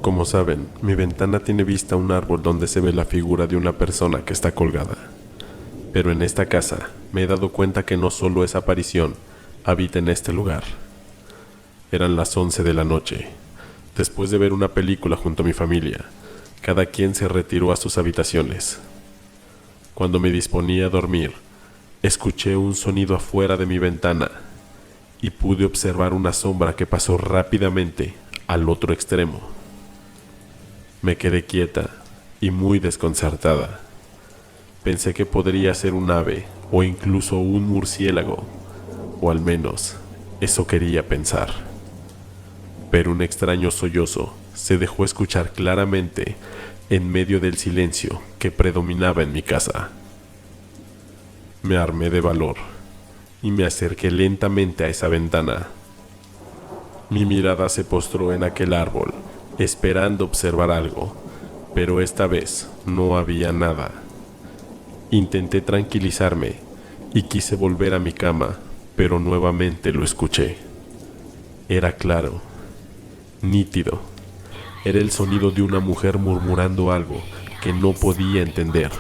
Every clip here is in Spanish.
Como saben, mi ventana tiene vista a un árbol donde se ve la figura de una persona que está colgada. Pero en esta casa me he dado cuenta que no solo esa aparición habita en este lugar. Eran las 11 de la noche. Después de ver una película junto a mi familia, cada quien se retiró a sus habitaciones. Cuando me disponía a dormir, escuché un sonido afuera de mi ventana y pude observar una sombra que pasó rápidamente al otro extremo. Me quedé quieta y muy desconcertada. Pensé que podría ser un ave o incluso un murciélago, o al menos eso quería pensar. Pero un extraño sollozo se dejó escuchar claramente en medio del silencio que predominaba en mi casa. Me armé de valor y me acerqué lentamente a esa ventana. Mi mirada se postró en aquel árbol, esperando observar algo, pero esta vez no había nada. Intenté tranquilizarme y quise volver a mi cama, pero nuevamente lo escuché. Era claro, nítido. Era el sonido de una mujer murmurando algo que no podía entender,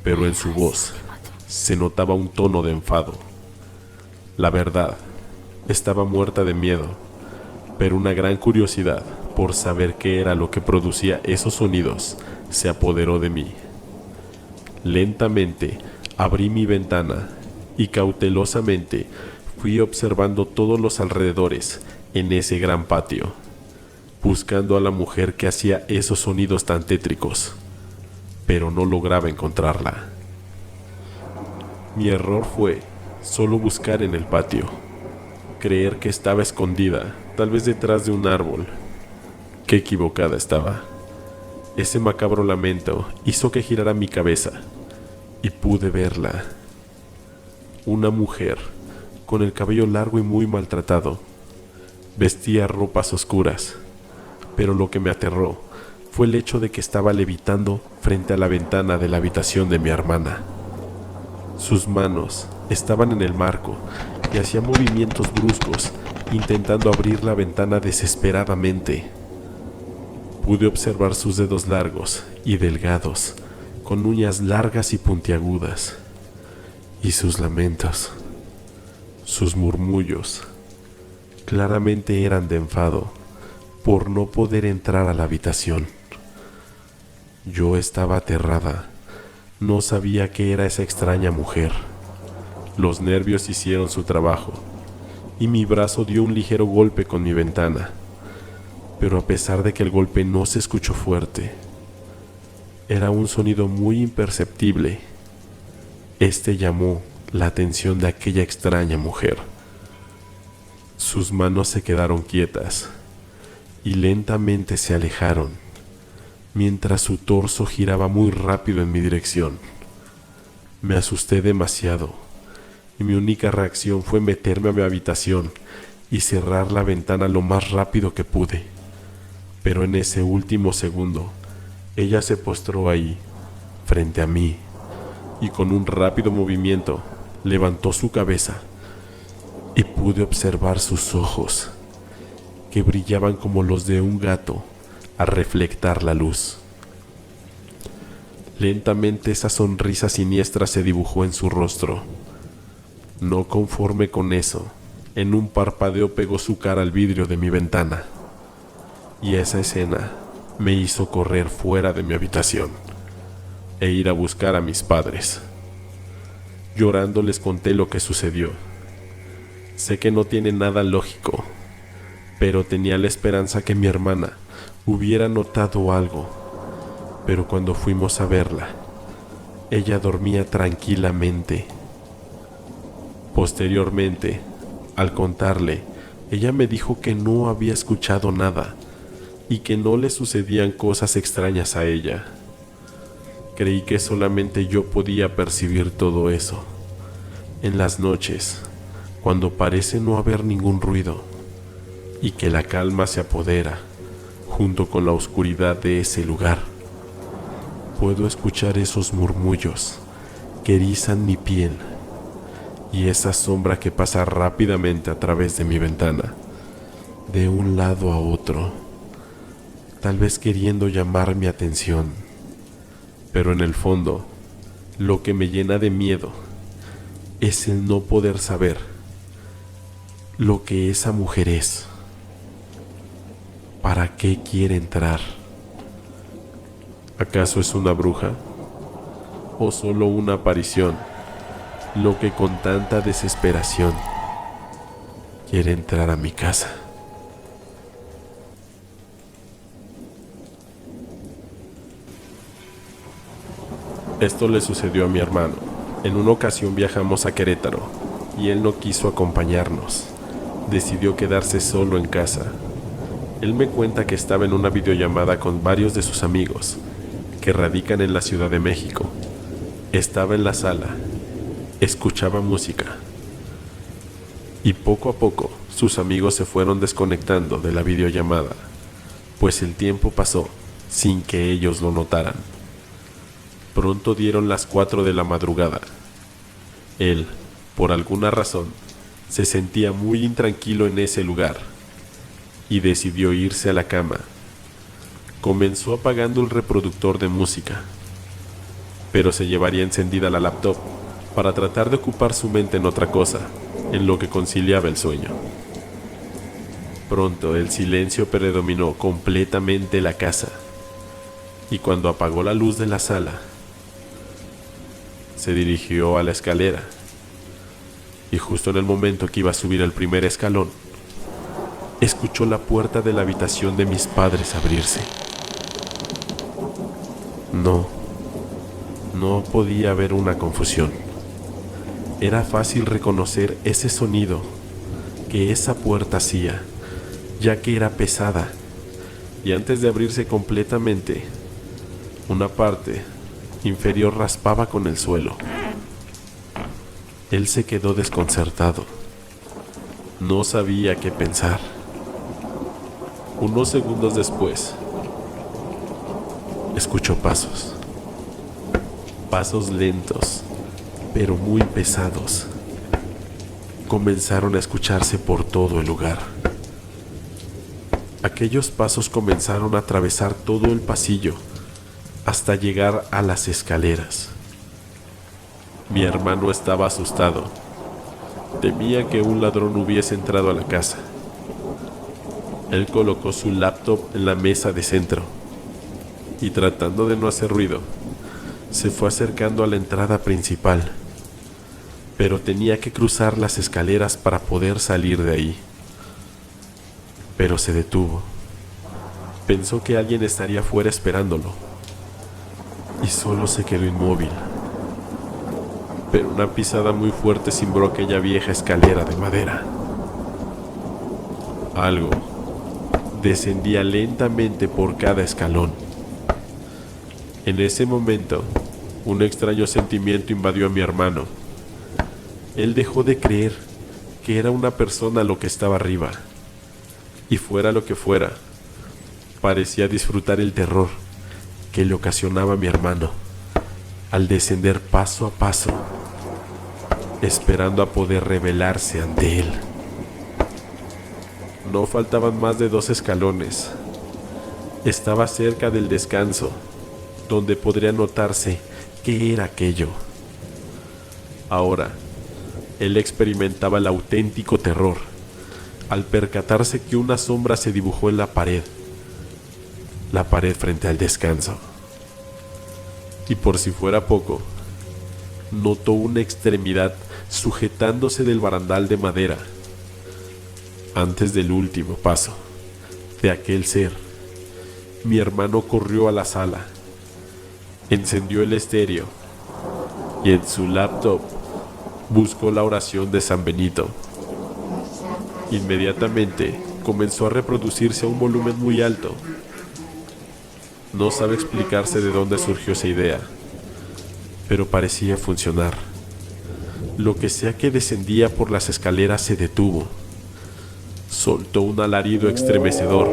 pero en su voz se notaba un tono de enfado. La verdad, estaba muerta de miedo, pero una gran curiosidad por saber qué era lo que producía esos sonidos se apoderó de mí. Lentamente abrí mi ventana y cautelosamente fui observando todos los alrededores en ese gran patio, buscando a la mujer que hacía esos sonidos tan tétricos, pero no lograba encontrarla. Mi error fue solo buscar en el patio, creer que estaba escondida, tal vez detrás de un árbol. Qué equivocada estaba. Ese macabro lamento hizo que girara mi cabeza y pude verla. Una mujer con el cabello largo y muy maltratado. Vestía ropas oscuras, pero lo que me aterró fue el hecho de que estaba levitando frente a la ventana de la habitación de mi hermana. Sus manos estaban en el marco y hacía movimientos bruscos, intentando abrir la ventana desesperadamente. Pude observar sus dedos largos y delgados, con uñas largas y puntiagudas, y sus lamentos, sus murmullos, claramente eran de enfado por no poder entrar a la habitación. Yo estaba aterrada, no sabía qué era esa extraña mujer. Los nervios hicieron su trabajo, y mi brazo dio un ligero golpe con mi ventana. Pero a pesar de que el golpe no se escuchó fuerte, era un sonido muy imperceptible. Este llamó la atención de aquella extraña mujer. Sus manos se quedaron quietas y lentamente se alejaron, mientras su torso giraba muy rápido en mi dirección. Me asusté demasiado y mi única reacción fue meterme a mi habitación y cerrar la ventana lo más rápido que pude. Pero en ese último segundo, ella se postró ahí, frente a mí, y con un rápido movimiento levantó su cabeza y pude observar sus ojos, que brillaban como los de un gato al reflectar la luz. Lentamente esa sonrisa siniestra se dibujó en su rostro. No conforme con eso, en un parpadeo pegó su cara al vidrio de mi ventana. Y esa escena me hizo correr fuera de mi habitación e ir a buscar a mis padres. Llorando les conté lo que sucedió. Sé que no tiene nada lógico, pero tenía la esperanza que mi hermana hubiera notado algo. Pero cuando fuimos a verla, ella dormía tranquilamente. Posteriormente, al contarle, ella me dijo que no había escuchado nada y que no le sucedían cosas extrañas a ella. Creí que solamente yo podía percibir todo eso. En las noches, cuando parece no haber ningún ruido y que la calma se apodera junto con la oscuridad de ese lugar, puedo escuchar esos murmullos que erizan mi piel y esa sombra que pasa rápidamente a través de mi ventana, de un lado a otro. tal vez queriendo llamar mi atención, pero en el fondo, lo que me llena de miedo es el no poder saber lo que esa mujer es. ¿Para qué quiere entrar? ¿Acaso es una bruja? ¿O solo una aparición, lo que con tanta desesperación quiere entrar a mi casa? Esto le sucedió a mi hermano. En una ocasión viajamos a Querétaro y él no quiso acompañarnos. Decidió quedarse solo en casa. Él me cuenta que estaba en una videollamada con varios de sus amigos que radican en la Ciudad de México. Estaba en la sala, escuchaba música y poco a poco sus amigos se fueron desconectando de la videollamada, pues el tiempo pasó sin que ellos lo notaran. Pronto dieron las 4 de la madrugada. Él, por alguna razón, se sentía muy intranquilo en ese lugar y decidió irse a la cama. Comenzó apagando el reproductor de música, pero se llevaría encendida la laptop para tratar de ocupar su mente en otra cosa, en lo que conciliaba el sueño. Pronto el silencio predominó completamente la casa, y cuando apagó la luz de la sala, se dirigió a la escalera, y justo en el momento que iba a subir el primer escalón, escuchó la puerta de la habitación de mis padres abrirse. No podía haber una confusión. Era fácil reconocer ese sonido que esa puerta hacía, ya que era pesada, y antes de abrirse completamente, una parte inferior raspaba con el suelo. Él se quedó desconcertado. No sabía qué pensar. Unos segundos después, escuchó pasos. Pasos lentos, pero muy pesados. Comenzaron a escucharse por todo el lugar. Aquellos pasos comenzaron a atravesar todo el pasillo hasta llegar a las escaleras. Mi hermano estaba asustado. Temía que un ladrón hubiese entrado a la casa. Él colocó su laptop en la mesa de centro y, tratando de no hacer ruido, se fue acercando a la entrada principal, pero tenía que cruzar las escaleras para poder salir de ahí. Pero se detuvo. Pensó que alguien estaría afuera esperándolo y solo se quedó inmóvil. Pero una pisada muy fuerte cimbró aquella vieja escalera de madera. Algo descendía lentamente por cada escalón. En ese momento, un extraño sentimiento invadió a mi hermano. Él dejó de creer que era una persona lo que estaba arriba, y fuera lo que fuera, parecía disfrutar el terror que le ocasionaba a mi hermano al descender paso a paso, esperando a poder revelarse ante él. No faltaban más de 2 escalones. Estaba cerca del descanso, donde podría notarse qué era aquello. Ahora, él experimentaba el auténtico terror al percatarse que una sombra se dibujó en la pared frente al descanso. Y por si fuera poco, notó una extremidad sujetándose del barandal de madera. Antes del último paso de aquel ser, mi hermano corrió a la sala, encendió el estéreo y en su laptop buscó la oración de San Benito. Inmediatamente comenzó a reproducirse a un volumen muy alto. No sabe explicarse de dónde surgió esa idea, pero parecía funcionar. Lo que sea que descendía por las escaleras se detuvo. Soltó un alarido estremecedor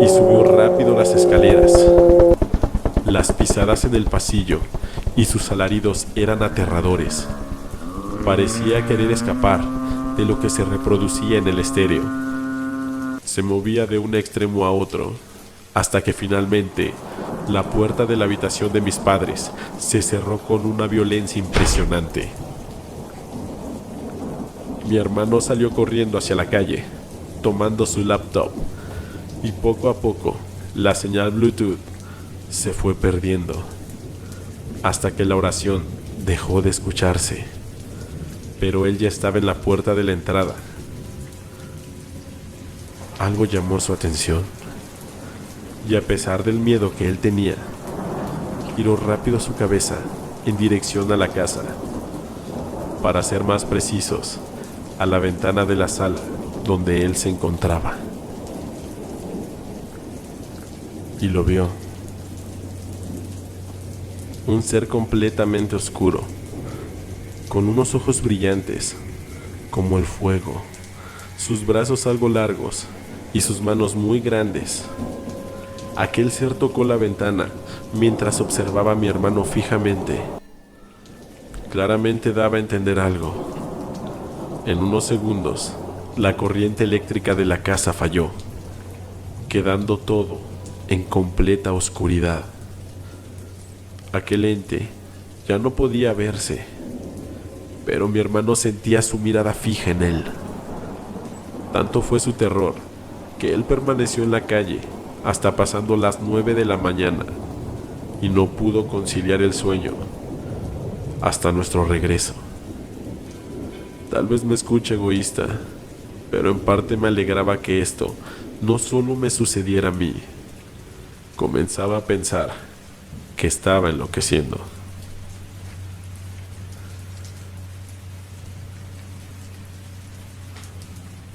y subió rápido las escaleras. Las pisadas en el pasillo y sus alaridos eran aterradores. Parecía querer escapar de lo que se reproducía en el estéreo. Se movía de un extremo a otro, hasta que finalmente la puerta de la habitación de mis padres se cerró con una violencia impresionante. Mi hermano salió corriendo hacia la calle, tomando su laptop, y poco a poco la señal Bluetooth se fue perdiendo, hasta que la oración dejó de escucharse, pero él ya estaba en la puerta de la entrada. Algo llamó su atención, y a pesar del miedo que él tenía, giró rápido su cabeza en dirección a la casa, para ser más precisos, a la ventana de la sala donde él se encontraba. Y lo vio. Un ser completamente oscuro, con unos ojos brillantes, como el fuego, sus brazos algo largos y sus manos muy grandes. Aquel ser tocó la ventana mientras observaba a mi hermano fijamente. Claramente daba a entender algo. En unos segundos, la corriente eléctrica de la casa falló, quedando todo en completa oscuridad. Aquel ente ya no podía verse, pero mi hermano sentía su mirada fija en él. Tanto fue su terror que él permaneció en la calle hasta pasando las 9 de la mañana y no pudo conciliar el sueño hasta nuestro regreso. Tal vez me escuche egoísta, pero en parte me alegraba que esto no solo me sucediera a mí. Comenzaba a pensar que estaba enloqueciendo.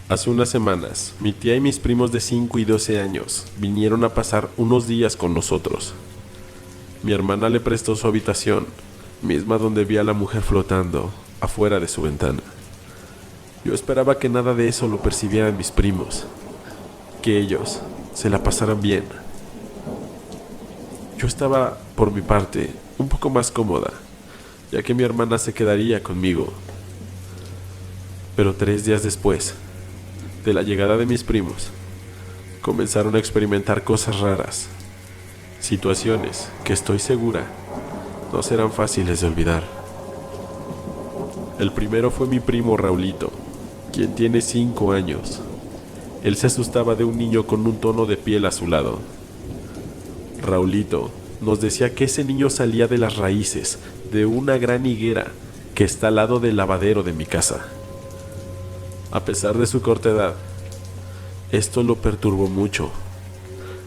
Hace unas semanas, mi tía y mis primos de 5 y 12 años vinieron a pasar unos días con nosotros. Mi hermana le prestó su habitación, misma donde vi a la mujer flotando afuera de su ventana. Yo esperaba que nada de eso lo percibieran mis primos, que ellos se la pasaran bien. Yo estaba, por mi parte, un poco más cómoda, ya que mi hermana se quedaría conmigo. Pero 3 días después de la llegada de mis primos, comenzaron a experimentar cosas raras, situaciones que estoy segura no serán fáciles de olvidar. El primero fue mi primo Raulito, quien tiene 5 años. Él se asustaba de un niño con un tono de piel azulado. Raulito nos decía que ese niño salía de las raíces de una gran higuera que está al lado del lavadero de mi casa. A pesar de su corta edad, esto lo perturbó mucho,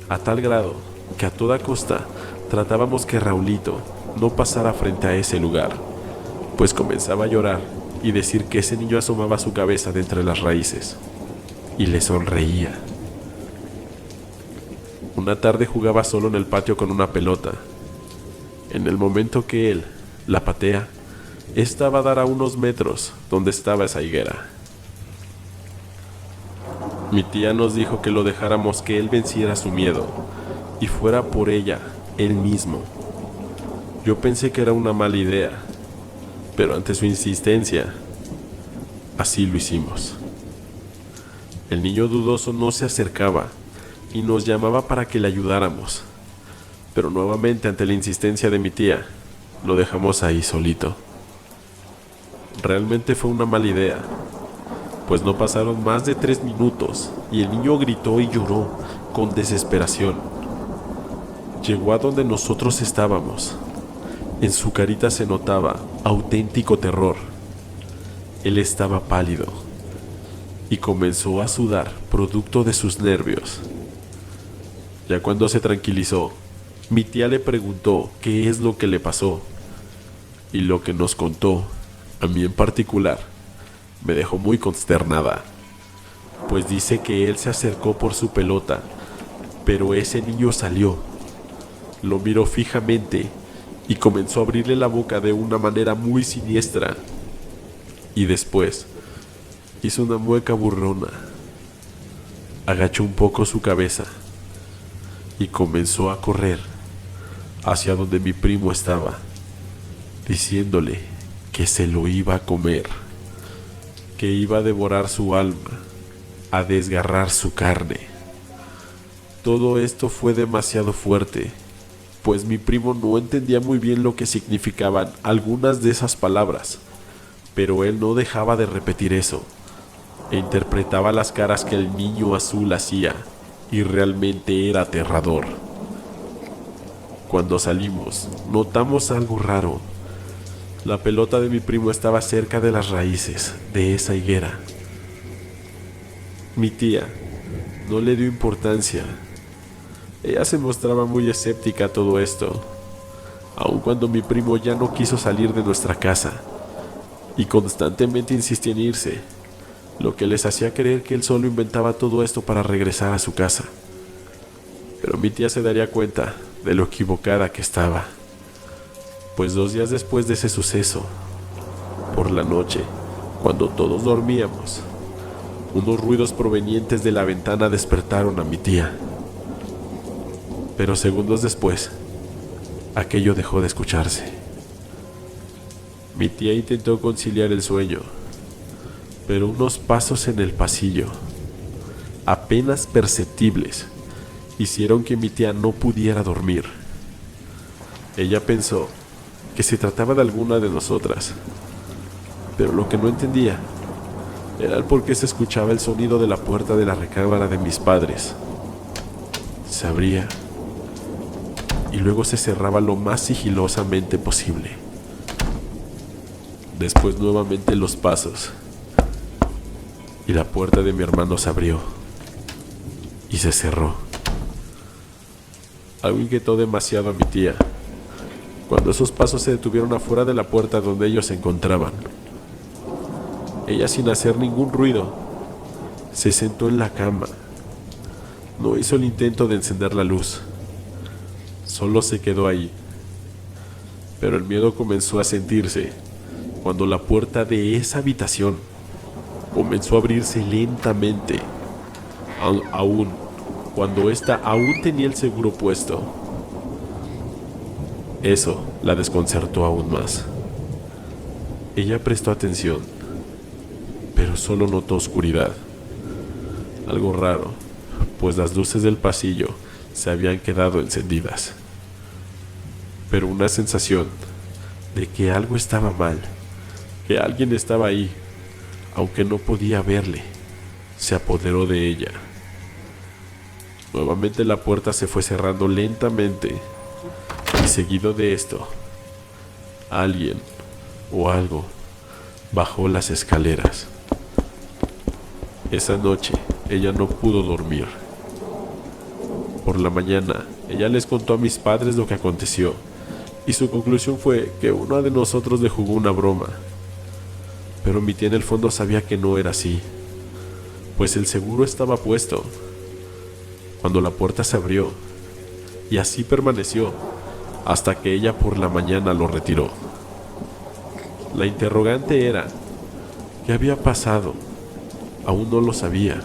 a tal grado que a toda costa tratábamos que Raulito no pasara frente a ese lugar, pues comenzaba a llorar y decir que ese niño asomaba su cabeza de entre las raíces y le sonreía. Una tarde jugaba solo en el patio con una pelota. En el momento que él la patea, esta va a dar a unos metros donde estaba esa higuera. Mi tía nos dijo que lo dejáramos que él venciera su miedo y fuera por ella él mismo. Yo pensé que era una mala idea, pero ante su insistencia, así lo hicimos. El niño dudoso no se acercaba y nos llamaba para que le ayudáramos, pero nuevamente ante la insistencia de mi tía, lo dejamos ahí solito. Realmente fue una mala idea, pues no pasaron más de 3 minutos y el niño gritó y lloró con desesperación. Llegó a donde nosotros estábamos. En su carita se notaba auténtico terror. Él estaba pálido y comenzó a sudar producto de sus nervios. Ya cuando se tranquilizó, mi tía le preguntó qué es lo que le pasó, y lo que nos contó, a mí en particular, me dejó muy consternada, pues dice que él se acercó por su pelota, pero ese niño salió, lo miró fijamente y comenzó a abrirle la boca de una manera muy siniestra, y después hizo una mueca burlona, agachó un poco su cabeza y comenzó a correr hacia donde mi primo estaba, diciéndole que se lo iba a comer, que iba a devorar su alma, a desgarrar su carne. Todo esto fue demasiado fuerte, pues mi primo no entendía muy bien lo que significaban algunas de esas palabras, pero él no dejaba de repetir eso, e interpretaba las caras que el niño azul hacía, y realmente era aterrador. Cuando salimos, notamos algo raro. La pelota de mi primo estaba cerca de las raíces de esa higuera. Mi tía no le dio importancia. Ella se mostraba muy escéptica a todo esto, aun cuando mi primo ya no quiso salir de nuestra casa y constantemente insistía en irse, lo que les hacía creer que él solo inventaba todo esto para regresar a su casa. Pero mi tía se daría cuenta de lo equivocada que estaba, pues 2 días después de ese suceso, por la noche, cuando todos dormíamos, unos ruidos provenientes de la ventana despertaron a mi tía. Pero segundos después, aquello dejó de escucharse. Mi tía intentó conciliar el sueño, pero unos pasos en el pasillo, apenas perceptibles, hicieron que mi tía no pudiera dormir. Ella pensó que se trataba de alguna de nosotras, pero lo que no entendía era el por qué se escuchaba el sonido de la puerta de la recámara de mis padres. Se abría y luego se cerraba lo más sigilosamente posible. Después nuevamente los pasos, y la puerta de mi hermano se abrió y se cerró. Algo inquietó demasiado a mi tía cuando esos pasos se detuvieron afuera de la puerta donde ellos se encontraban. Ella, sin hacer ningún ruido, se sentó en la cama. No hizo el intento de encender la luz, solo se quedó ahí. Pero el miedo comenzó a sentirse cuando la puerta de esa habitación comenzó a abrirse lentamente, aún cuando ésta aún tenía el seguro puesto. Eso la desconcertó aún más. Ella prestó atención, pero solo notó oscuridad. Algo raro, pues las luces del pasillo se habían quedado encendidas. Pero una sensación de que algo estaba mal, que alguien estaba ahí, aunque no podía verle, se apoderó de ella. Nuevamente la puerta se fue cerrando lentamente, y seguido de esto, alguien o algo bajó las escaleras. Esa noche ella no pudo dormir. Por la mañana, ella les contó a mis padres lo que aconteció, y su conclusión fue que uno de nosotros le jugó una broma. Pero mi tía en el fondo sabía que no era así, pues el seguro estaba puesto. Cuando la puerta se abrió, y así permaneció hasta que ella por la mañana lo retiró. La interrogante era: ¿qué había pasado? Aún no lo sabía,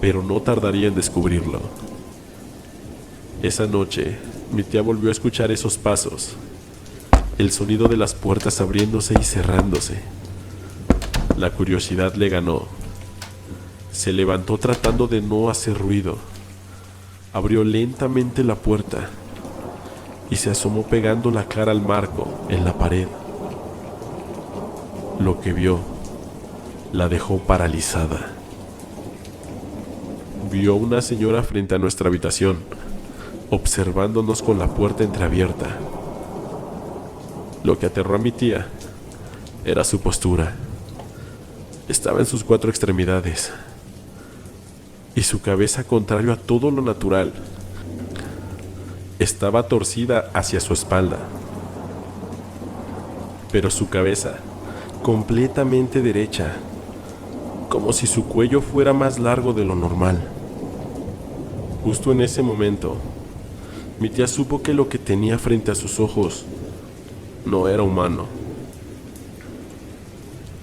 pero no tardaría en descubrirlo. Esa noche, mi tía volvió a escuchar esos pasos, el sonido de las puertas abriéndose y cerrándose. La curiosidad le ganó. Se levantó tratando de no hacer ruido. Abrió lentamente la puerta y se asomó pegando la cara al marco en la pared. Lo que vio la dejó paralizada. Vio una señora frente a nuestra habitación, observándonos con la puerta entreabierta. Lo que aterró a mi tía era su postura. Estaba en sus 4 extremidades, y su cabeza, contrario a todo lo natural, estaba torcida hacia su espalda. Pero su cabeza, completamente derecha, como si su cuello fuera más largo de lo normal. Justo en ese momento, mi tía supo que lo que tenía frente a sus ojos no era humano.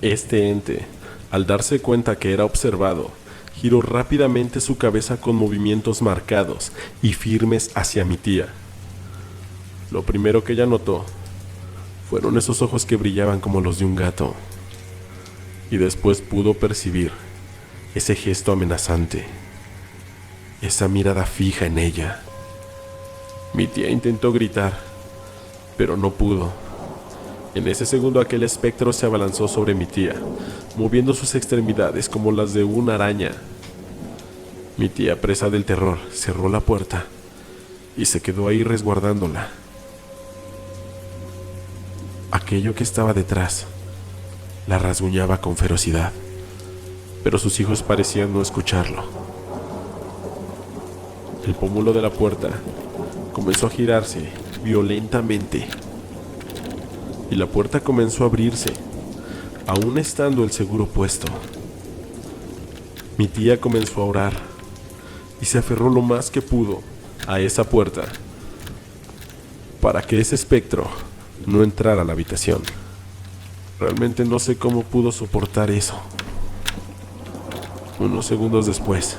Este ente, al darse cuenta que era observado, giró rápidamente su cabeza con movimientos marcados y firmes hacia mi tía. Lo primero que ella notó fueron esos ojos que brillaban como los de un gato, y después pudo percibir ese gesto amenazante. esa mirada fija en ella. Mi tía intentó gritar, pero no pudo. En ese segundo aquel espectro se abalanzó sobre mi tía, moviendo sus extremidades como las de una araña. Mi tía, presa del terror, cerró la puerta y se quedó ahí resguardándola. Aquello que estaba detrás la rasguñaba con ferocidad, pero sus hijos parecían no escucharlo. El pómulo de la puerta comenzó a girarse violentamente y la puerta comenzó a abrirse, aún estando el seguro puesto. Mi tía comenzó a orar y se aferró lo más que pudo a esa puerta para que ese espectro no entrara a la habitación. Realmente no sé cómo pudo soportar eso. Unos segundos después,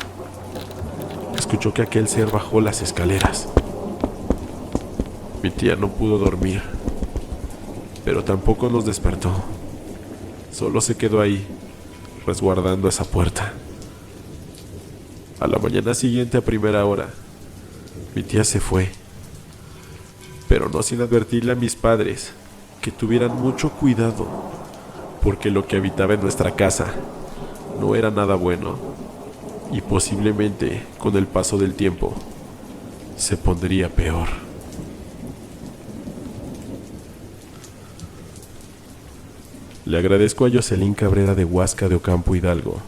escuchó que aquel ser bajó las escaleras. Mi tía no pudo dormir, pero tampoco nos despertó. Solo se quedó ahí, resguardando esa puerta. A la mañana siguiente, a primera hora, mi tía se fue, pero no sin advertirle a mis padres que tuvieran mucho cuidado, porque lo que habitaba en nuestra casa no era nada bueno y posiblemente con el paso del tiempo se pondría peor. Le agradezco a Jocelyn Cabrera de Huasca de Ocampo, Hidalgo,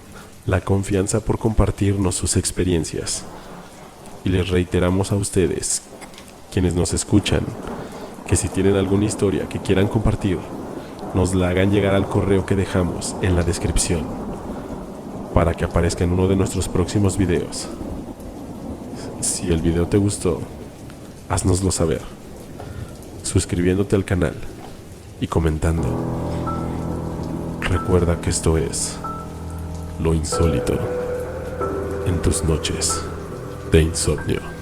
la confianza por compartirnos sus experiencias. Y les reiteramos a ustedes, quienes nos escuchan, que si tienen alguna historia que quieran compartir, nos la hagan llegar al correo que dejamos en la descripción, para que aparezca en uno de nuestros próximos videos. Si el video te gustó, haznoslo saber, suscribiéndote al canal y comentando. Recuerda que esto es lo insólito en tus noches de insomnio.